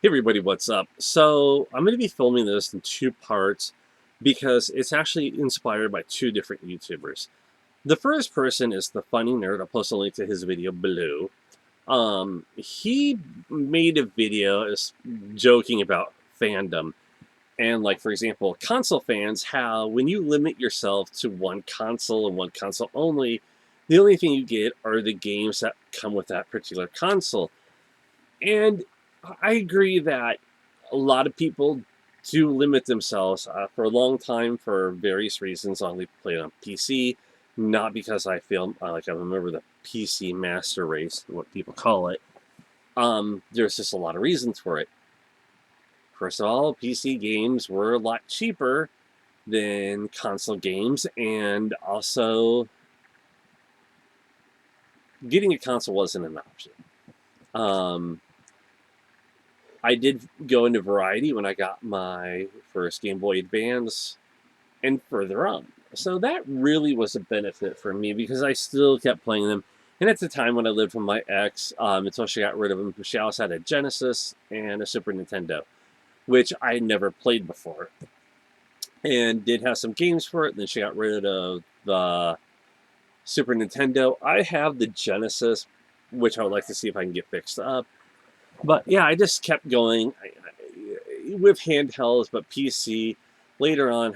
Hey everybody, what's up? So I'm going to be filming this in two parts because it's actually inspired by two different YouTubers. The first person is the Funny Nerd. I'll post a link to his video below. He made a video joking about fandom. And like, for example, console fans, how when you limit yourself to one console and one console only, the only thing you get are the games that come with that particular console. And I agree that a lot of people do limit themselves for a long time for various reasons. I only played on PC, not because I feel like I'm a member of the PC master race, what people call it. There's just a lot of reasons for it. First of all, PC games were a lot cheaper than console games, and also getting a console wasn't an option. Um, I did go into variety when I got my first Game Boy Advance and further on. So that really was a benefit for me because I still kept playing them. And at the time when I lived with my ex, until she got rid of them, she also had a Genesis and a Super Nintendo, which I had never played before. And did have some games for it. Then she got rid of the Super Nintendo. I have the Genesis, which I would like to see if I can get fixed up. But yeah, I just kept going with handhelds, but PC. Later on,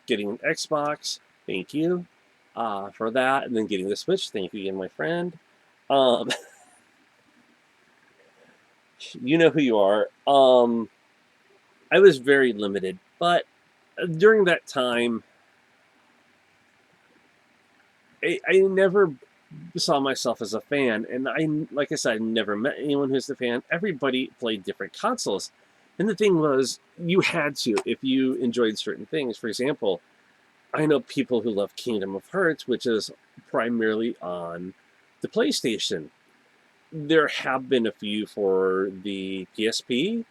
getting an Xbox. Thank you for that, and then getting the Switch. Thank you again, my friend. Um, you know who you are. I was very limited, but during that time, I never saw myself as a fan, and like I said, I never met anyone who's a fan. Everybody played different consoles, and the thing was, you had to if you enjoyed certain things. For example, I know people who love Kingdom of Hearts, which is primarily on the PlayStation. There have been a few for the PSP,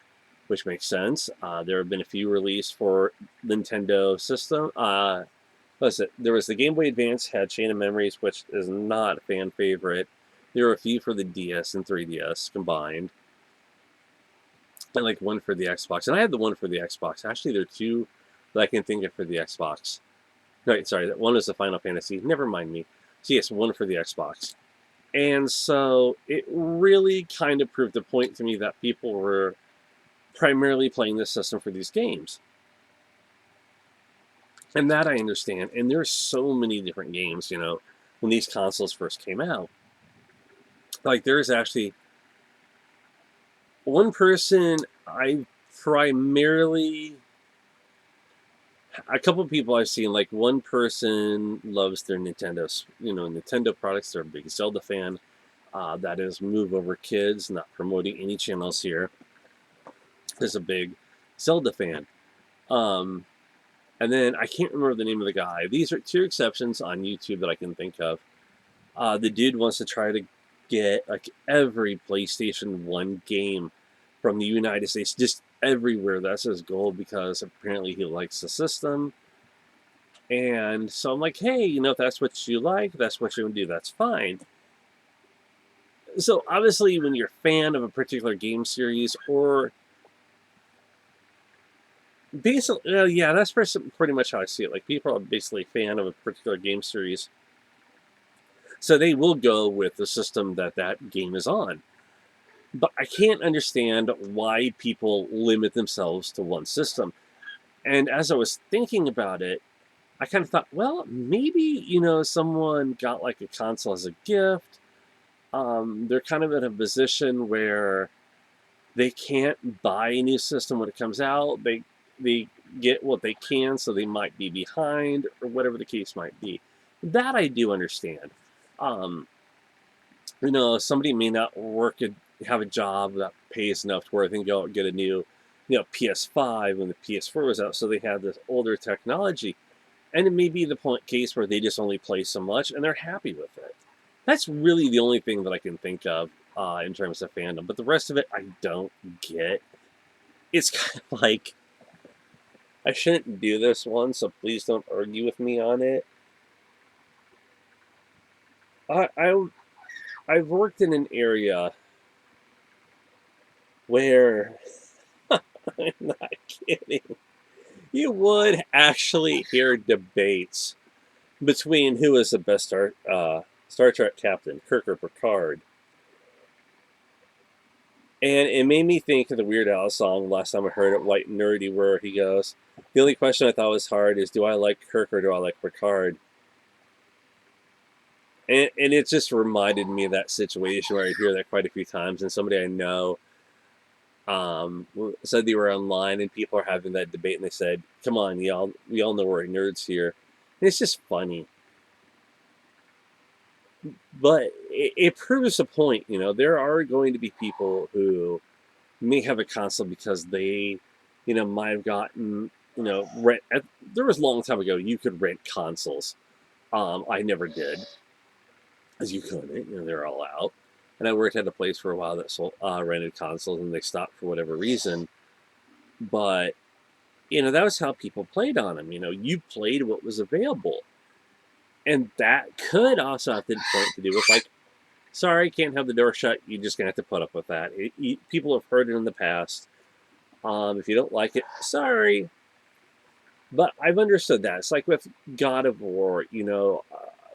which makes sense. There have been a few released for Nintendo system. What was it? There was the Game Boy Advance had Chain of Memories, which is not a fan favorite. There were a few for the DS and 3DS combined, and like one for the Xbox. And I had the one for the Xbox. Actually, there are two that I can think of for the Xbox. Right, sorry, that one is the Final Fantasy. Never mind me. So yes, one for the Xbox. And so it really kind of proved the point to me that people were primarily playing this system for these games. And that I understand. And there's so many different games, when these consoles first came out. Like there's actually one person I primarily a couple of people I've seen, like one person loves their Nintendo products. They're a big Zelda fan. That is Move Over Kids, not promoting any channels here. Is a big Zelda fan. Um, and then I can't remember the name of the guy. These are two exceptions on YouTube that I can think of. The dude wants to try to get like every PlayStation 1 game from the United States, just everywhere. That's his goal because apparently he likes the system. And so I'm like, hey, if that's what you like, that's what you're going to do, that's fine. So obviously, when you're a fan of a particular game series, or basically, yeah, that's pretty much how I see it. Like, people are basically a fan of a particular game series. So they will go with the system that game is on. But I can't understand why people limit themselves to one system. And as I was thinking about it, I kind of thought, well, maybe, someone got like a console as a gift. They're kind of in a position where they can't buy a new system when it comes out. They get what they can, so they might be behind, or whatever the case might be. That I do understand. Um, somebody may not have a job that pays enough to where they can go and get a new, PS5 when the PS4 was out, so they have this older technology. And it may be the case where they just only play so much and they're happy with it. That's really the only thing that I can think of in terms of fandom. But the rest of it, I don't get. It's kind of like, I shouldn't do this one, so please don't argue with me on it. I've worked in an area where I'm not kidding. You would actually hear debates between who is the best Star Trek captain, Kirk or Picard. And it made me think of the Weird Al song last time I heard it, White Nerdy, where he goes, the only question I thought was hard is, do I like Kirk or do I like Picard? And it just reminded me of that situation where I hear that quite a few times. And somebody I know said they were online and people are having that debate and they said, come on, y'all, we all know we're nerds here. And it's just funny. But it proves a point, there are going to be people who may have a console because they, might have gotten, rent. There was a long time ago you could rent consoles. I never did, as you couldn't. They're all out. And I worked at a place for a while that sold rented consoles, and they stopped for whatever reason. But that was how people played on them. You played what was available, and that could also have to point to do with like, sorry, can't have the door shut. You're just gonna have to put up with that. People have heard it in the past. If you don't like it, sorry. But I've understood that. It's like with God of War,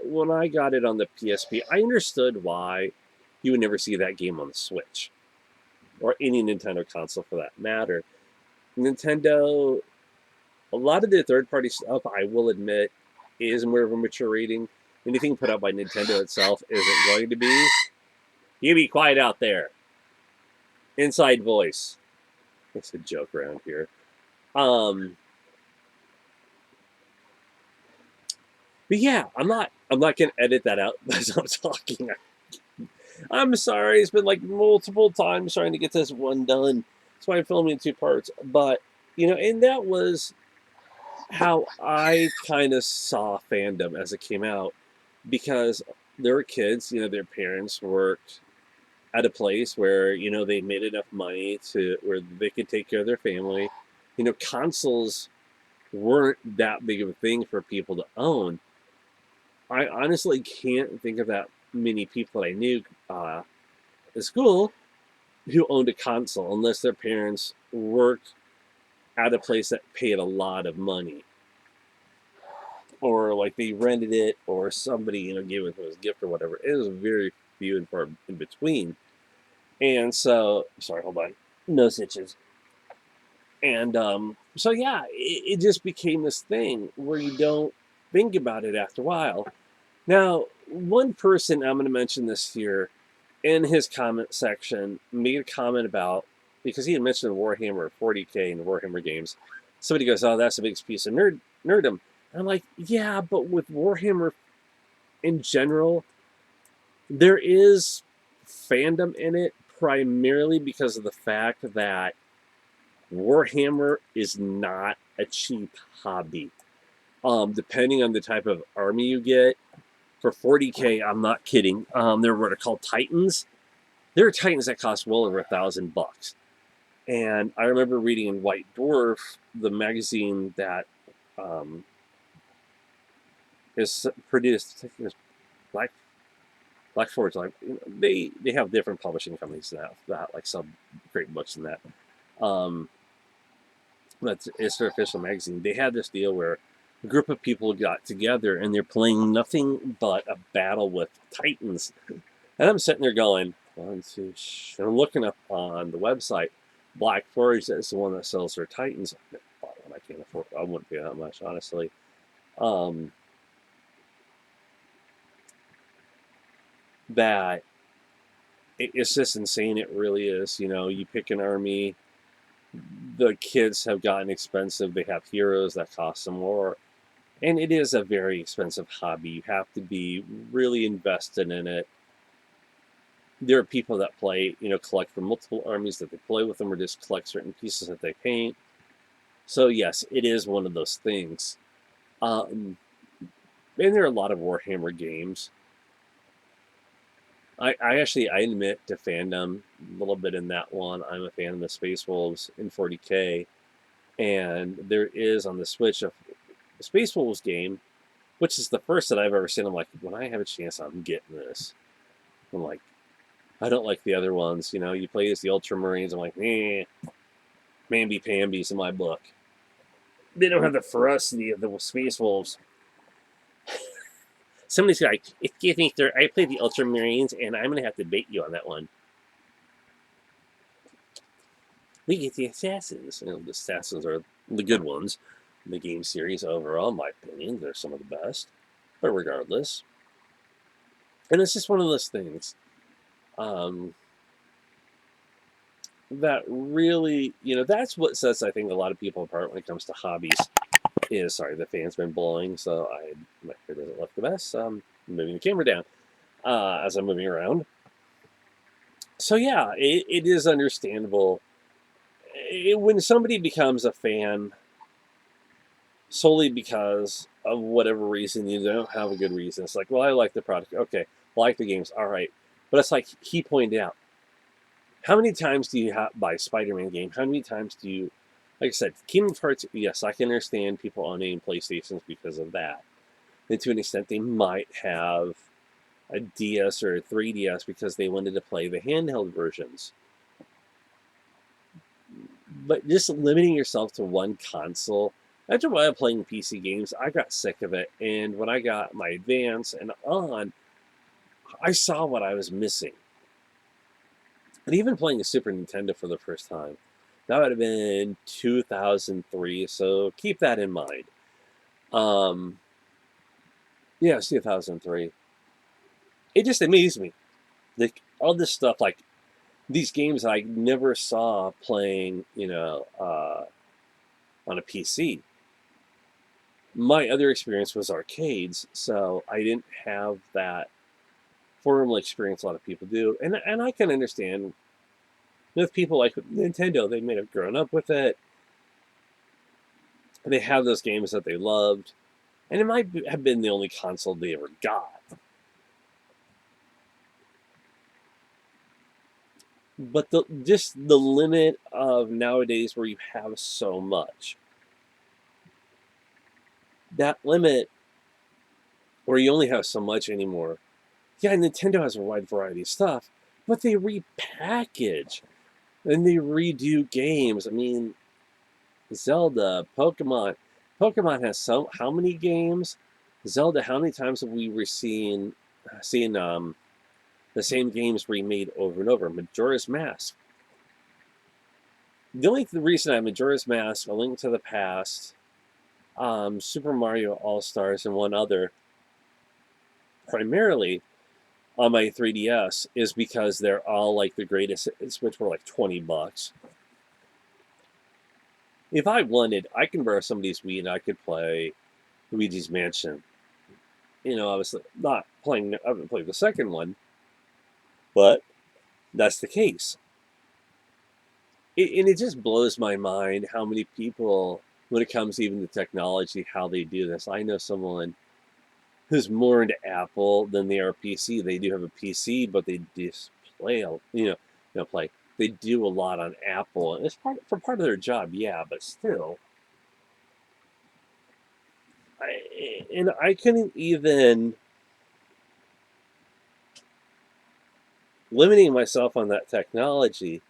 when I got it on the PSP, I understood why you would never see that game on the Switch or any Nintendo console for that matter. Nintendo, a lot of the third-party stuff, I will admit, is more of a mature rating. Anything put out by Nintendo itself isn't going to be. You be quiet out there. Inside voice. It's a joke around here. But yeah, I'm not gonna edit that out as I'm talking. I'm sorry, it's been like multiple times trying to get this one done. That's why I'm filming in two parts. But and that was how I kind of saw fandom as it came out, because there were kids, their parents worked at a place where they made enough money to where they could take care of their family. Consoles weren't that big of a thing for people to own. I honestly can't think of that many people that I knew at school who owned a console unless their parents worked at a place that paid a lot of money, or like they rented it, or somebody gave it as a gift or whatever. It was very few and far in between. And so, sorry, hold on, no stitches. And so yeah, it just became this thing where you don't think about it after a while. Now, one person, I'm going to mention this here, in his comment section, made a comment about, because he had mentioned Warhammer 40K and the Warhammer games. Somebody goes, oh, that's the biggest piece of nerdom. And I'm like, yeah, but with Warhammer in general, there is fandom in it, primarily because of the fact that Warhammer is not a cheap hobby. Depending on the type of army you get, for 40K, I'm not kidding. They're what are called Titans. There are Titans that cost well over $1,000. And I remember reading in White Dwarf, the magazine that is produced, Black Forge. Like they have different publishing companies that like some great books and that. But it's their official magazine. They had this deal where a group of people got together and they're playing nothing but a battle with Titans. And I'm sitting there going, one, two, and I'm looking up on the website. Black Forge is the one that sells their Titans. I can't afford. I wouldn't pay that much, honestly. That it's just insane. It really is. You pick an army. The kids have gotten expensive. They have heroes that cost some more. And it is a very expensive hobby. You have to be really invested in it. There are people that play, collect for multiple armies that they play with them, or just collect certain pieces that they paint. So yes, it is one of those things. And there are a lot of Warhammer games. I admit to fandom a little bit in that one. I'm a fan of the Space Wolves in 40K. And there is on the Switch a Space Wolves game, which is the first that I've ever seen. I'm like, when I have a chance, I'm getting this. I'm like, I don't like the other ones. You play as the Ultramarines. I'm like, eh. mamby-pambies in my book. They don't have the ferocity of the Space Wolves. Somebody's like, excuse me, sir, I play the Ultramarines, and I'm going to have to bait you on that one. We get the Assassins. The Assassins are the good ones. The game series overall, in my opinion, they're some of the best. But regardless. And it's just one of those things that really, that's what sets, I think, a lot of people apart when it comes to hobbies. Sorry, the fan's been blowing, so my hair doesn't look the best. I'm moving the camera down as I'm moving around. So yeah, it is understandable. When somebody becomes a fan solely because of whatever reason, you don't have a good reason. It's like, well, I like the product. Okay, I like the games. All right. But it's like he pointed out, how many times do you buy a Spider-Man game? How many times do you, like I said, Kingdom Hearts, yes, I can understand people owning PlayStations because of that. And to an extent, they might have a DS or a 3DS because they wanted to play the handheld versions. But just limiting yourself to one console, after a while playing PC games, I got sick of it. And when I got my Advance and on, I saw what I was missing. And even playing a Super Nintendo for the first time, that would have been 2003. So keep that in mind. Yeah, it's 2003. It just amazed me. Like all this stuff, like these games I never saw playing, on a PC. My other experience was arcades, so I didn't have that formal experience a lot of people do. And I can understand with people like Nintendo, they may have grown up with it. They have those games that they loved. And it might have been the only console they ever got. But just the limit of nowadays where you have so much. That limit where you only have so much anymore. Yeah, Nintendo has a wide variety of stuff, but they repackage and they redo games. I mean, Zelda, Pokemon. Pokemon has how many games? Zelda, how many times have we seen the same games remade over and over? Majora's Mask. The only reason I have Majora's Mask, A Link to the Past, Super Mario All Stars, and one other, primarily on my 3DS, is because they're all like the greatest hits, which were like $20. If I wanted, I can borrow somebody's Wii and I could play Luigi's Mansion. Obviously not playing. I haven't played the second one, but that's the case. And it just blows my mind how many people, when it comes even to technology, how they do this. I know someone who's more into Apple than they are PC. They do have a PC, but they just play, play. They do a lot on Apple, and it's part of their job, yeah. But still, I couldn't even limiting myself on that technology.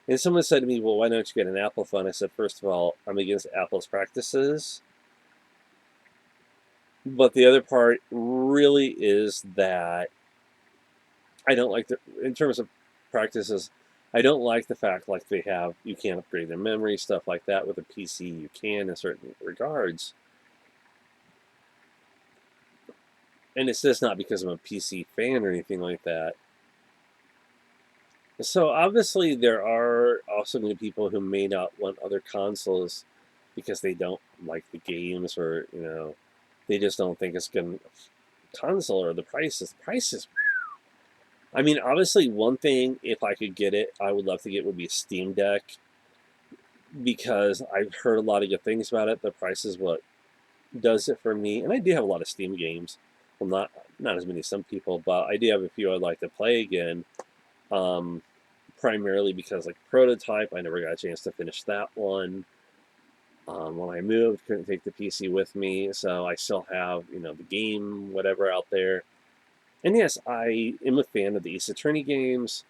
And someone said to me, "Well, why don't you get an Apple phone?" I said, first of all, I'm against Apple's practices. But the other part really is that I don't like in terms of practices, I don't like the fact like you can't upgrade their memory, stuff like that. With a PC, you can in certain regards. And it's just not because I'm a PC fan or anything like that. So obviously there are also going to be people who may not want other consoles because they don't like the games, or they just don't think it's going to console, or the prices. I mean, obviously one thing, if I could get it, I would love to get would be a Steam Deck, because I've heard a lot of good things about it. The price is what does it for me, and I do have a lot of Steam games. Well, not as many as some people, but I do have a few I'd like to play again. Primarily because like Prototype, I never got a chance to finish that one. When I moved, couldn't take the PC with me, so I still have the game whatever out there. And yes, I am a fan of the Ace Attorney games.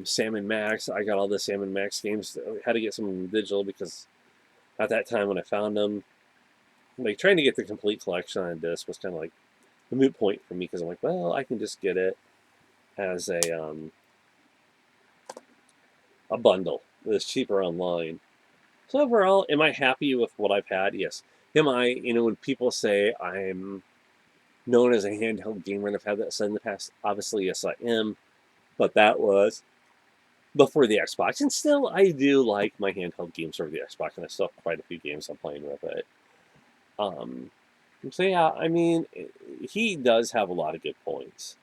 Sam & Max. I got all the Sam & Max games. I had to get some digital because at that time when I found them, like trying to get the complete collection on disc was kind of like a moot point for me because I'm like, well, I can just get it as a bundle. It's cheaper online. So overall, am I happy with what I've had? Yes. Am I? When people say I'm known as a handheld gamer and I've had that said in the past, obviously yes, I am. But that was before the Xbox, and still I do like my handheld games over the Xbox, and I still have quite a few games I'm playing with it. Um, so yeah, I mean, he does have a lot of good points.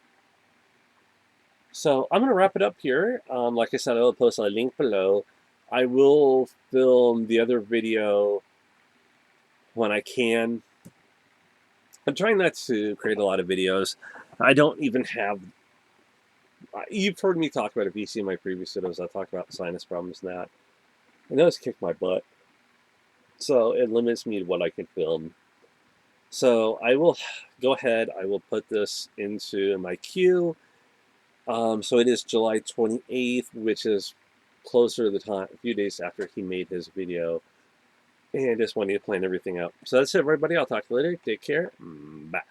So I'm gonna wrap it up here. Like I said, I will post a link below. I will film the other video when I can. I'm trying not to create a lot of videos. I don't even have. You've heard me talk about a VC in my previous videos. I talked about sinus problems and that. And those kick my butt. So it limits me to what I can film. So I will go ahead. I will put this into my queue. So it is July 28th, which is closer to the time, a few days after he made his video. And just wanted to plan everything out. So that's it, everybody. I'll talk to you later. Take care. Bye.